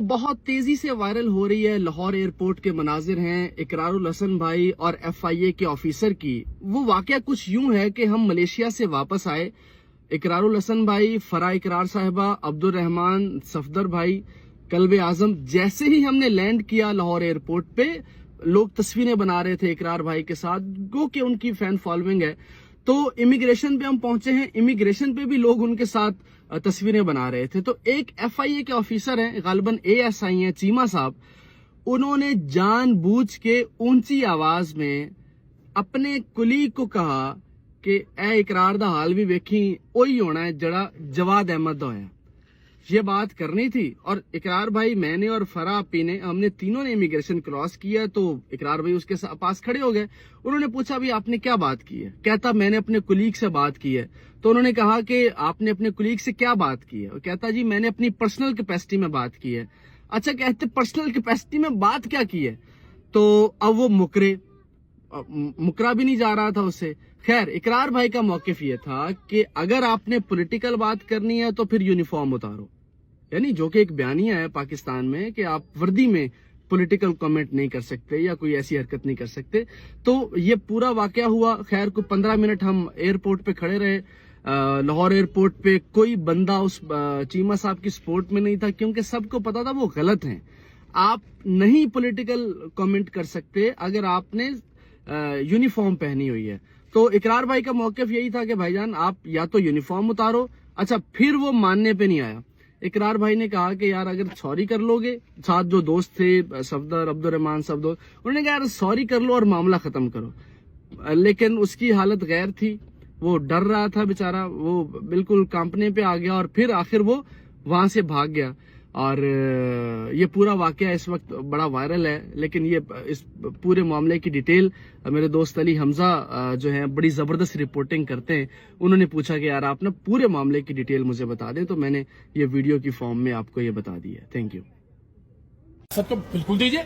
بہت تیزی سے وائرل ہو رہی ہے لاہور ایئرپورٹ کے مناظر ہیں اقرار الحسن بھائی اور FIA کے آفیسر کی. وہ واقعہ کچھ یوں ہے کہ ہم ملیشیا سے واپس آئے. اقرار الحسن بھائی، فرا اقرار صاحبہ، عبد الرحمان صفدر بھائی، کلب اعظم، جیسے ہی ہم نے لینڈ کیا لاہور ایئرپورٹ پہ لوگ تصویریں بنا رہے تھے اقرار بھائی کے ساتھ، گو کہ ان کی فین فالوئنگ ہے. تو امیگریشن پہ ہم پہنچے ہیں، امیگریشن پہ بھی لوگ ان کے ساتھ تصویریں بنا رہے تھے. تو ایک FIA کے آفیسر ہیں، غالباً ASI ہیں، چیمہ صاحب، انہوں نے جان بوجھ کے اونچی آواز میں اپنے کلیگ کو کہا کہ اے اقرار دا حال بھی ویکھی وہی ہونا ہے جڑا جواد احمد دا ہویا. یہ بات کرنی تھی. اور اقرار بھائی، میں نے اور فرا اپی نے، ہم نے تینوں نے امیگریشن کراس کیا. تو اقرار بھائی اس کے پاس کھڑے ہو گئے. انہوں نے پوچھا بھی آپ نے کیا بات کی ہے؟ کہتا میں نے اپنے کلیگ سے بات کی ہے. تو انہوں نے کہا کہ آپ نے اپنے کلیگ سے کیا بات کی ہے؟ کہتا جی میں نے اپنی پرسنل کیپیسٹی میں بات کی ہے. اچھا، کہتے پرسنل کیپیسٹی میں بات کیا کی ہے؟ تو اب وہ مکرا بھی نہیں جا رہا تھا اس سے. خیر، اقرار بھائی کا موقف یہ تھا کہ اگر آپ نے پولیٹیکل بات کرنی ہے تو پھر یونیفارم اتارو، یعنی جو کہ ایک بیانیہ ہے پاکستان میں کہ آپ وردی میں پولیٹیکل کمنٹ نہیں کر سکتے یا کوئی ایسی حرکت نہیں کر سکتے. تو یہ پورا واقعہ ہوا. خیر، کوئی 15 منٹ ہم ایئرپورٹ پہ کھڑے رہے. لاہور ایئرپورٹ پہ کوئی بندہ اس چیمہ صاحب کی سپورٹ میں نہیں تھا، کیونکہ سب کو پتا تھا وہ غلط ہیں. آپ نہیں پولیٹیکل کمنٹ کر سکتے اگر آپ نے یونیفارم پہنی ہوئی ہے. تو اقرار بھائی کا موقف یہی تھا کہ بھائی جان آپ یا تو یونیفارم اتارو. اچھا، پھر وہ ماننے پہ نہیں آیا. اقرار بھائی نے کہا کہ یار اگر سوری کر لو گے، ساتھ جو دوست تھے صفدر، عبد الرحمان صفدر، انہوں نے کہا یار سوری کر لو اور معاملہ ختم کرو. لیکن اس کی حالت غیر تھی، وہ ڈر رہا تھا بیچارہ، وہ بالکل کانپنے پہ آ گیا اور پھر آخر وہ وہاں سے بھاگ گیا. اور یہ پورا واقعہ اس وقت بڑا وائرل ہے. لیکن یہ اس پورے معاملے کی ڈیٹیل میرے دوست علی حمزہ جو ہیں بڑی زبردست رپورٹنگ کرتے ہیں، انہوں نے پوچھا کہ یار آپ نا پورے معاملے کی ڈیٹیل مجھے بتا دیں، تو میں نے یہ ویڈیو کی فارم میں آپ کو یہ بتا دی ہے. Thank you. سب کو بالکل دیجیے،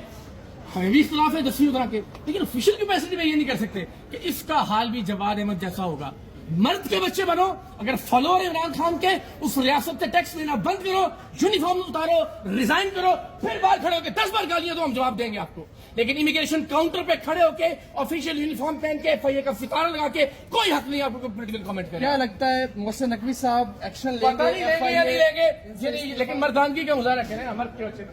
ہمیں بھی اختلاف ہے 10ویں طرح کے، لیکن آفیشیل کیپیسٹی میں یہ نہیں کر سکتے کہ اس کا حال بھی جواد احمد جیسا ہوگا. مرد کے بچے بنو، اگر فالوور عمران خان کے اس ریاست سے ٹیکس لینا بند کرو، یونیفارم اتارو، ریزائن کرو، پھر باہر کھڑے ہو کے 10 بار گالیاں تو ہم جواب دیں گے آپ کو. لیکن امیگریشن کاؤنٹر پہ کھڑے ہو کے آفیشیل یونیفارم پہن کے FIA کا ستارہ لگا کے کوئی حق نہیں آپ کو پولیٹیکل کمنٹ کرے. کیا لگتا ہے محسن نقوی صاحب ایکشن لیں پتہ نہیں لیں گے یا نہیں لیں گے، لیکن مردانگی کا مظاہرہ کریں. مرد کے بچے